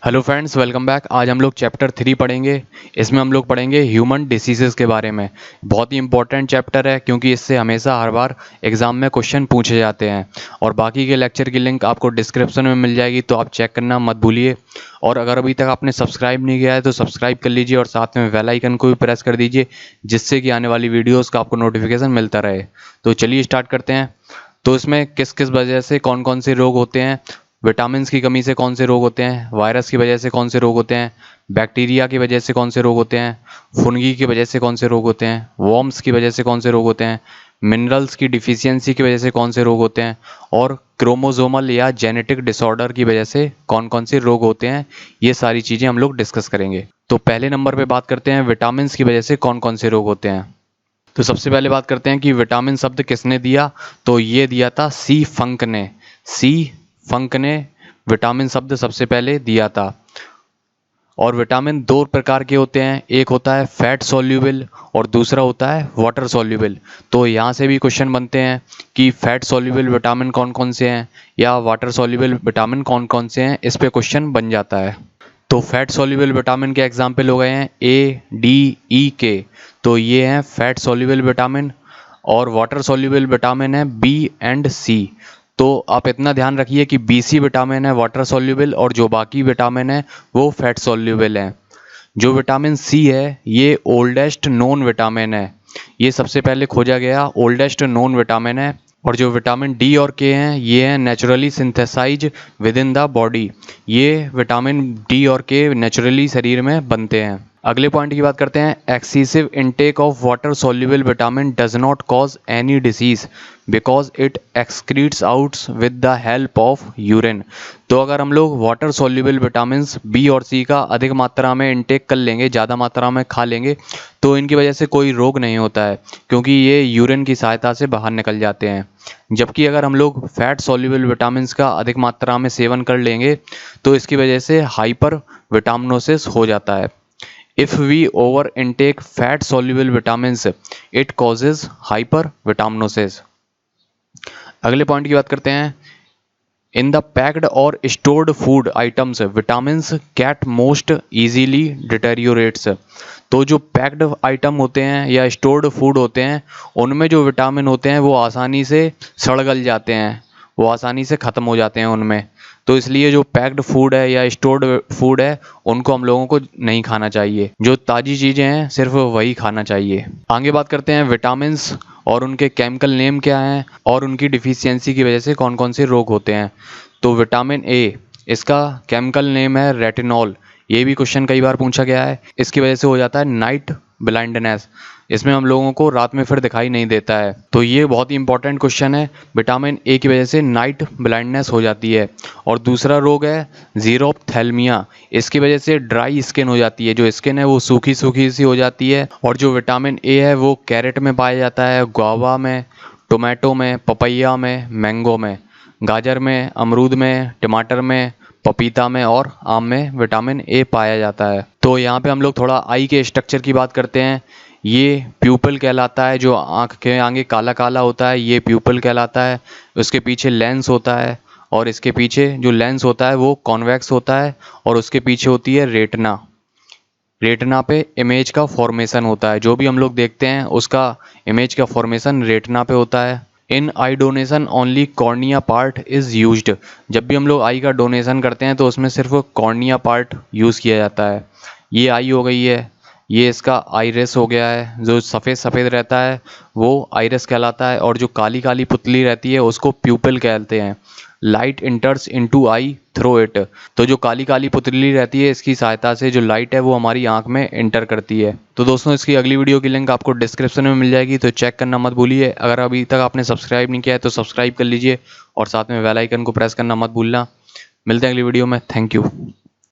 Hello friends, welcome back. आज हम लोग चैप्टर 3 पढ़ेंगे। इसमें हम लोग पढ़ेंगे ह्यूमन डिसीजेस के बारे में। बहुत ही इंपॉर्टेंट चैप्टर है क्योंकि इससे हमेशा हर बार एग्जाम में क्वेश्चन पूछे जाते हैं। और बाकी के लेक्चर की लिंक आपको डिस्क्रिप्शन में मिल जाएगी, तो आप चेक करना मत भूलिए। और अगर अभी तक आपने सब्सक्राइब नहीं किया है तो सब्सक्राइब कर लीजिए और साथ में बेल आइकन को भी प्रेस कर दीजिए, जिससे कि आने वाली वीडियोज़ का आपको नोटिफिकेशन मिलता रहे। तो चलिए स्टार्ट करते हैं। तो इसमें किस किस वजह से कौन कौन से रोग होते हैं, विटामिन की कमी से कौन से रोग होते हैं, वायरस की वजह से कौन से रोग होते हैं, बैक्टीरिया की वजह से कौन से रोग होते हैं, फुनगी की वजह से कौन से रोग होते हैं, वॉर्म्स की वजह से कौन से रोग होते हैं, मिनरल्स की डिफिशियंसी की वजह से कौन से रोग होते हैं, और क्रोमोजोमल या जेनेटिक डिसऑर्डर की वजह से कौन कौन से रोग होते हैं, ये सारी चीज़ें हम लोग डिस्कस करेंगे। तो पहले नंबर पे बात करते हैं विटामिन की वजह से कौन कौन से रोग होते हैं। तो सबसे पहले बात करते हैं कि विटामिन शब्द किसने दिया। तो ये दिया था सी फंक ने। सी फंक ने विटामिन शब्द सबसे पहले दिया था। और विटामिन दो प्रकार के होते हैं, एक होता है फैट सॉल्यूबल और दूसरा होता है वाटर सॉल्यूबल। तो यहाँ से भी क्वेश्चन बनते हैं कि फैट सॉल्यूबल विटामिन कौन कौन से हैं या वाटर सॉल्यूबल विटामिन कौन कौन से हैं, इस पे क्वेश्चन बन जाता है। तो फैट सॉल्यूबल विटामिन के एग्जाम्पल हो गए हैं ए, डी, ई, के। तो ये हैं फैट सॉल्यूबल विटामिन। और वाटर सॉल्यूबल विटामिन है बी एंड सी। तो आप इतना ध्यान रखिए कि बी सी विटामिन है वाटर सॉल्यूबल और जो बाकी विटामिन है वो फैट सॉल्यूबल है। जो विटामिन सी है ये ओल्डेस्ट नोन विटामिन है, ये सबसे पहले खोजा गया ओल्डेस्ट नोन विटामिन है। और जो विटामिन डी और के हैं ये हैं naturally synthesise within the body. ये विटामिन डी और के नेचुरली शरीर में बनते हैं। अगले पॉइंट की बात करते हैं, excessive intake of water soluble vitamin does not cause any disease because it excretes out with the help of urine. तो अगर हम लोग वाटर सॉल्युबल विटामिन बी और सी का अधिक मात्रा में इनटेक कर लेंगे, ज़्यादा मात्रा में खा लेंगे, तो इनकी वजह से कोई रोग नहीं होता है क्योंकि ये यूरिन की सहायता से बाहर निकल जाते हैं। जबकि अगर हम लोग फैट सॉल्युबल विटामिन का अधिक मात्रा में सेवन कर लेंगे तो इसकी वजह से हाइपर विटामिनोसिस हो जाता है। If we over intake fat soluble vitamins, it causes hypervitaminosis। अगले पॉइंट की बात करते हैं, इन द पैक्ड और stored food items vitamins get most easily deteriorates. तो जो पैक्ड आइटम होते हैं या स्टोर्ड फूड होते हैं उनमें जो विटामिन होते हैं वो आसानी से सड़ गल जाते हैं, वो आसानी से ख़त्म हो जाते हैं उनमें। तो इसलिए जो पैक्ड फूड है या स्टोर्ड फूड है उनको हम लोगों को नहीं खाना चाहिए, जो ताज़ी चीज़ें हैं सिर्फ वही खाना चाहिए। आगे बात करते हैं विटामिन्स और उनके केमिकल नेम क्या हैं और उनकी डिफिशियंसी की वजह से कौन कौन से रोग होते हैं। तो विटामिन ए, इसका केमिकल नेम है रेटिनॉल। ये भी क्वेश्चन कई बार पूछा गया है। इसकी वजह से हो जाता है नाइट ब्लाइंडनेस, इसमें हम लोगों को रात में फिर दिखाई नहीं देता है। तो ये बहुत ही इंपॉर्टेंट क्वेश्चन है। विटामिन ए की वजह से नाइट ब्लाइंडनेस हो जाती है। और दूसरा रोग है जीरोप्थेल्मिया, इसकी वजह से ड्राई स्किन हो जाती है, जो स्किन है वो सूखी सूखी सी हो जाती है। और जो विटामिन ए है वो कैरेट में पाया जाता है, गुआवा में, टोमेटो में, पपैया में, मैंगो में, गाजर में, अमरूद में, टमाटर में, पपीता में और आम में विटामिन ए पाया जाता है। तो यहाँ पे हम लोग थोड़ा आई के स्ट्रक्चर की बात करते हैं। ये प्यूपल कहलाता है, जो आँख के आगे काला काला होता है ये प्यूपल कहलाता है। उसके पीछे लेंस होता है और इसके पीछे जो लेंस होता है वो कॉन्वेक्स होता है और उसके पीछे होती है रेटिना। रेटिना पे इमेज का फॉर्मेशन होता है, जो भी हम लोग देखते हैं उसका इमेज का फॉर्मेशन रेटिना पे होता है। In eye donation only cornea part is used. जब भी हम लोग आई का डोनेशन करते हैं तो उसमें सिर्फ कॉर्निया पार्ट यूज़ किया जाता है। ये आई हो गई है, ये इसका आइरिस हो गया है, जो सफ़ेद सफ़ेद रहता है वो आइरिस कहलाता है और जो काली काली पुतली रहती है उसको प्यूपिल कहते हैं। Light इंटर्स into I through it. तो जो काली काली पुतली रहती है इसकी सहायता से जो लाइट है वो हमारी आंख में इंटर करती है। तो दोस्तों इसकी अगली वीडियो की लिंक आपको डिस्क्रिप्शन में मिल जाएगी, तो चेक करना मत भूलिए। अगर अभी तक आपने सब्सक्राइब नहीं किया है तो सब्सक्राइब कर लीजिए और साथ में बेल आइकन को प्रेस करना मत भूलना। मिलते हैं अगली वीडियो में। Thank you.